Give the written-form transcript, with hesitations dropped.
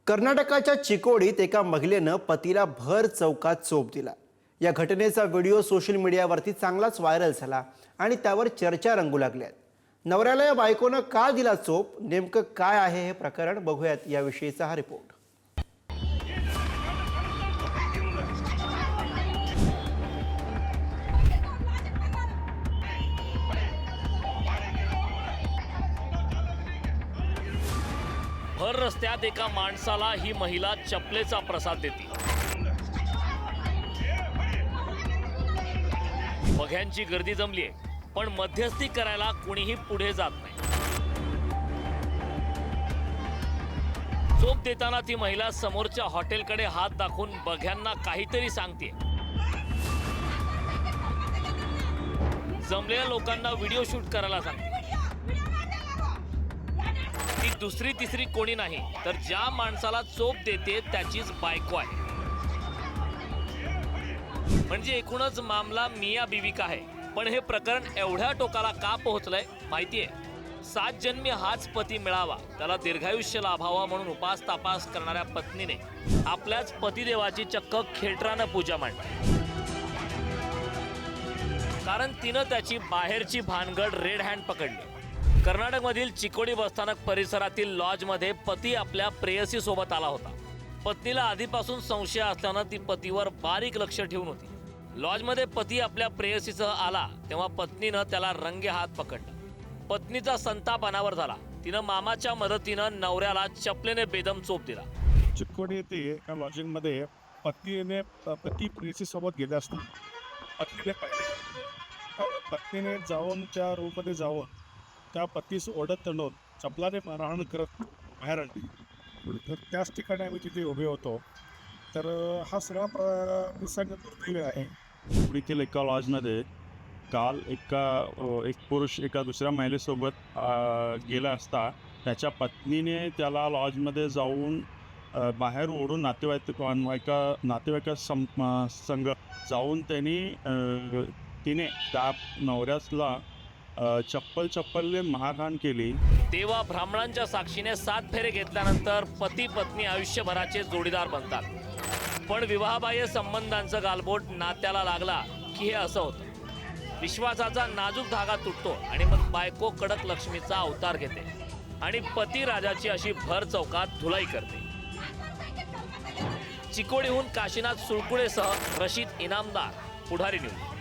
कर्नाटकाच्या चिकोडीत एका महिलेनं पतीला भर चौकात चोप दिला। या घटनेचा व्हिडिओ सोशल मीडियावरती चांगलाच व्हायरल झाला आणि त्यावर चर्चा रंगू लागल्या। नवऱ्याला या बायकोनं का दिला चोप, नेमकं काय आहे हे प्रकरण, बघूयात याविषयीचा हा रिपोर्ट। भर रस्त्यात एका माणसाला ही महिला चपलेचा प्रसाद देते। बघ्यांची गर्दी जमलीये, पण मध्यस्थी करायला कोणीही पुढे जात नाही। चोप देताना ती महिला समोरच्या हॉटेलकडे हात दाखवून बघ्यांना काहीतरी सांगते। जमलेल्या लोकांना व्हिडिओ शूट करायला सांगते। ती दुसरी तिसरी कोणी नाही, तर ज्या माणसाला चोप देते त्याचीच बायको आहे। म्हणजे एकूणच मामला मिया बीवी का आहे। पण हे प्रकरण एवढ्या टोकाला का पोहोचलंय माहितीये? 7 जन्मी हाच पती मिळावा, त्याला दीर्घायुष्य लाभावा म्हणून उपास तापास करणाऱ्या पत्नीने आपल्याच पतिदेवाची चक्क खेटरानं पूजा मांडली। कारण तिनं त्याची बाहेरची भानगड रेड हँड पकडली। कर्नाटकमधील चिकोडी बसस्थानक परिसरातील लॉजमध्ये पती आपल्या प्रेयसी सोबत आला होता। पत्नीला आधीपासून संशय असल्यानं ती पतीवर बारीक लक्ष ठेवून होती। लॉजमध्ये पती आपल्या प्रेयसीसह आला तेव्हा पत्नीनं त्याला रंगे हात पकडलं। पत्नीचा संताप अनावर झाला। तिनं मामाच्या मदतीनं नवऱ्याला चपलेने बेदम चोप दिला। चिकोडी येथे एका लॉजिंगमध्ये पती प्रेयसी सोबत गेले असता पत्नीने जाऊन त्या रूममध्ये जाऊन त्या पतीस ओढत तंडून चपलाने मारहाण करत बाहेर आणली। तर त्याच ठिकाणी आम्ही तिथे उभे होतो। तर हा सगळा प्रसंग दुर्दैवी आहे। पुढील एका लॉजमध्ये काल एक पुरुष एका दुसऱ्या महिलेसोबत गेला असता त्याच्या पत्नीने त्याला लॉजमध्ये जाऊन बाहेर ओढून नातेवाईका संघ जाऊन तिने त्या नवऱ्याला चप्पलने मारहाण केली। तेव्हा ब्राह्मणांच्या साक्षीने 7 फेरे घेतल्यानंतर पती पत्नी आयुष्यभराचे जोडीदार बनतात। पण विवाहबाह्य संबंधांचं गालबोट नात्याला लागला की हे असं होतं। विश्वासाचा नाजूक धागा तुटतो आणि मग बायको कडक लक्ष्मीचा अवतार घेते आणि पती राजाची अशी भर चौकात धुलाई करते। चिकोडीहून काशीनाथ सुळकुळेसह रशीद इनामदार, पुढारी न्यूज।